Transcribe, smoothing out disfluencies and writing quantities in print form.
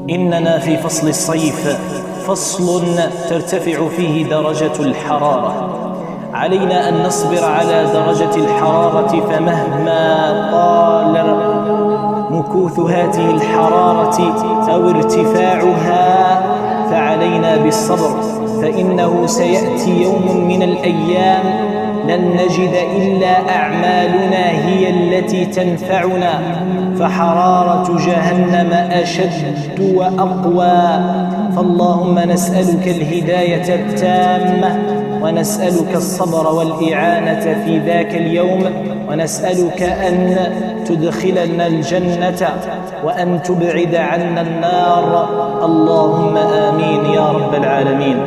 إننا في فصل الصيف، فصل ترتفع فيه درجة الحرارة. علينا أن نصبر على درجة الحرارة، فمهما طال مكوث هذه الحرارة أو ارتفاعها فعلينا بالصبر، فإنه سيأتي يوم من الأيام لن نجد إلا أعمالنا هي التي تنفعنا، فحرارة جهنم أشد وأقوى. فاللهم نسألك الهداية التامة، ونسألك الصبر والإعانة في ذاك اليوم، ونسألك أن تدخلنا الجنة وأن تبعد عنا النار. اللهم آمين يا رب العالمين.